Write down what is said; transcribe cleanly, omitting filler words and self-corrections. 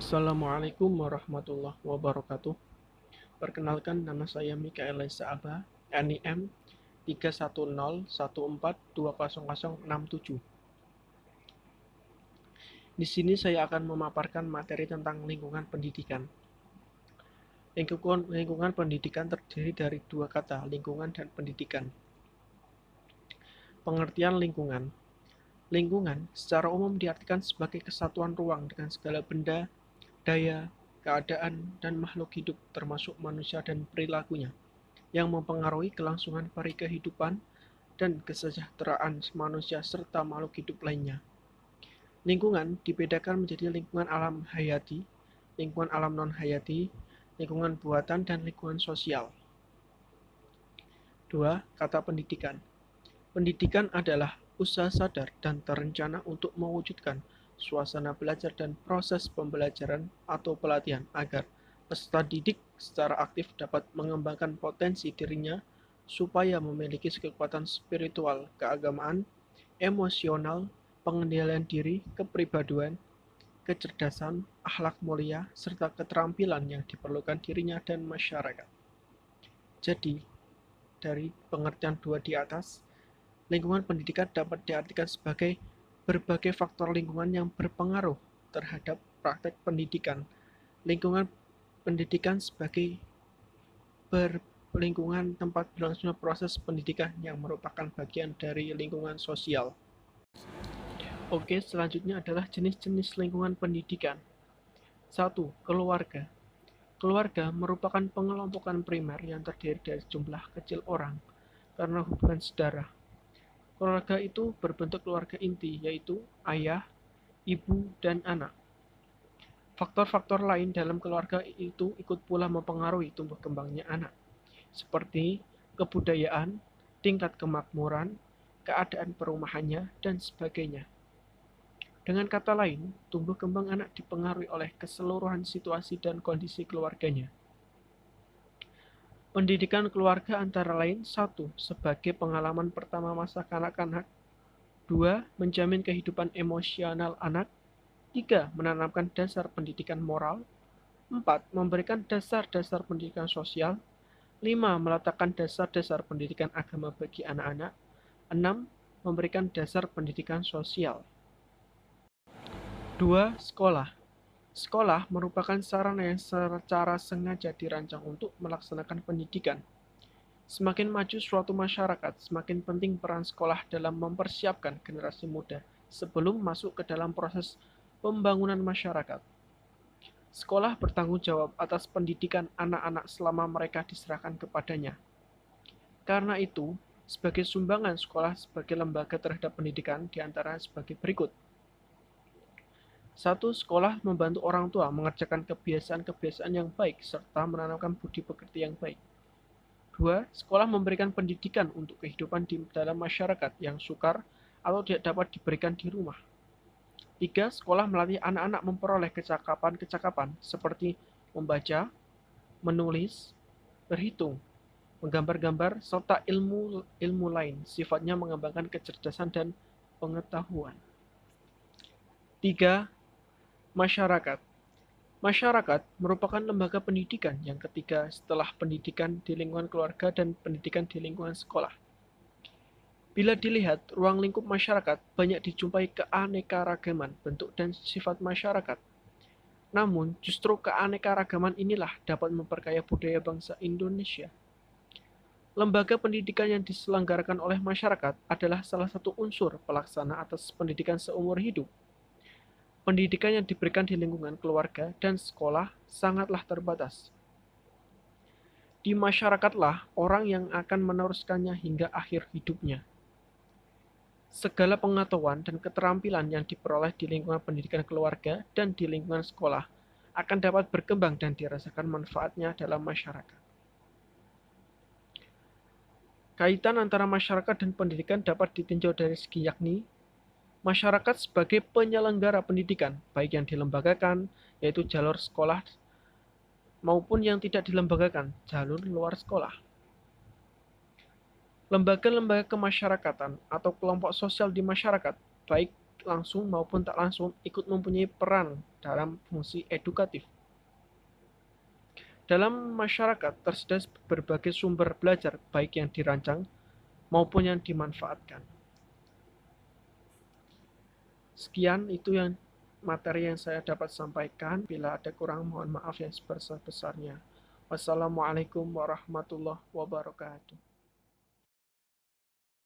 Assalamualaikum warahmatullahi wabarakatuh. Perkenalkan, nama saya Mikael Aba, NIM 31014200067. Di sini saya akan memaparkan materi tentang lingkungan pendidikan. Lingkungan pendidikan terdiri dari dua kata, lingkungan dan pendidikan. Pengertian lingkungan. Lingkungan secara umum diartikan sebagai kesatuan ruang dengan segala benda, daya, keadaan, dan makhluk hidup termasuk manusia dan perilakunya yang mempengaruhi kelangsungan pari kehidupan dan kesejahteraan manusia serta makhluk hidup lainnya. Lingkungan dibedakan menjadi lingkungan alam hayati, lingkungan alam non-hayati, lingkungan buatan, dan lingkungan sosial. 2. Kata pendidikan. Pendidikan adalah usaha sadar dan terencana untuk mewujudkan suasana belajar dan proses pembelajaran atau pelatihan agar peserta didik secara aktif dapat mengembangkan potensi dirinya supaya memiliki kekuatan spiritual, keagamaan, emosional, pengendalian diri, kepribadian, kecerdasan, akhlak mulia, serta keterampilan yang diperlukan dirinya dan masyarakat. Jadi, dari pengertian dua di atas, lingkungan pendidikan dapat diartikan sebagai berbagai faktor lingkungan yang berpengaruh terhadap praktek pendidikan. Lingkungan pendidikan sebagai lingkungan tempat berlangsungnya proses pendidikan yang merupakan bagian dari lingkungan sosial. Oke, selanjutnya adalah jenis-jenis lingkungan pendidikan. 1. Keluarga. Keluarga merupakan pengelompokan primer yang terdiri dari jumlah kecil orang karena hubungan saudara. Keluarga itu berbentuk keluarga inti, yaitu ayah, ibu, dan anak. Faktor-faktor lain dalam keluarga itu ikut pula mempengaruhi tumbuh kembangnya anak, seperti kebudayaan, tingkat kemakmuran, keadaan perumahannya, dan sebagainya. Dengan kata lain, tumbuh kembang anak dipengaruhi oleh keseluruhan situasi dan kondisi keluarganya. Pendidikan keluarga antara lain: 1. Sebagai pengalaman pertama masa kanak-kanak. 2. Menjamin kehidupan emosional anak. 3. Menanamkan dasar pendidikan moral. 4. Memberikan dasar-dasar pendidikan sosial. 5. Meletakkan dasar-dasar pendidikan agama bagi anak-anak. 6. Memberikan dasar pendidikan sosial. 2. Sekolah. Sekolah merupakan sarana yang secara sengaja dirancang untuk melaksanakan pendidikan. Semakin maju suatu masyarakat, semakin penting peran sekolah dalam mempersiapkan generasi muda sebelum masuk ke dalam proses pembangunan masyarakat. Sekolah bertanggung jawab atas pendidikan anak-anak selama mereka diserahkan kepadanya. Karena itu, sebagai sumbangan sekolah sebagai lembaga terhadap pendidikan diantara sebagai berikut. 1. Sekolah membantu orang tua mengerjakan kebiasaan-kebiasaan yang baik serta menanamkan budi pekerti yang baik. 2. Sekolah memberikan pendidikan untuk kehidupan di dalam masyarakat yang sukar atau tidak dapat diberikan di rumah. 3. Sekolah melatih anak-anak memperoleh kecakapan-kecakapan seperti membaca, menulis, berhitung, menggambar-gambar, serta ilmu lain, sifatnya mengembangkan kecerdasan dan pengetahuan. 3. Masyarakat. Masyarakat merupakan lembaga pendidikan yang ketiga setelah pendidikan di lingkungan keluarga dan pendidikan di lingkungan sekolah. Bila dilihat, ruang lingkup masyarakat banyak dijumpai keanekaragaman bentuk dan sifat masyarakat. Namun, justru keanekaragaman inilah dapat memperkaya budaya bangsa Indonesia. Lembaga pendidikan yang diselenggarakan oleh masyarakat adalah salah satu unsur pelaksana atas pendidikan seumur hidup. Pendidikan yang diberikan di lingkungan keluarga dan sekolah sangatlah terbatas. Di masyarakatlah orang yang akan meneruskannya hingga akhir hidupnya. Segala pengetahuan dan keterampilan yang diperoleh di lingkungan pendidikan keluarga dan di lingkungan sekolah akan dapat berkembang dan dirasakan manfaatnya dalam masyarakat. Kaitan antara masyarakat dan pendidikan dapat ditinjau dari segi yakni masyarakat sebagai penyelenggara pendidikan, baik yang dilembagakan, yaitu jalur sekolah, maupun yang tidak dilembagakan, jalur luar sekolah. Lembaga-lembaga kemasyarakatan atau kelompok sosial di masyarakat, baik langsung maupun tak langsung ikut mempunyai peran dalam fungsi edukatif. Dalam masyarakat tersedia berbagai sumber belajar, baik yang dirancang maupun yang dimanfaatkan. Sekian itu yang materi yang saya dapat sampaikan. Bila ada kurang, mohon maaf yang sebesar-besarnya. Wassalamualaikum warahmatullahi wabarakatuh.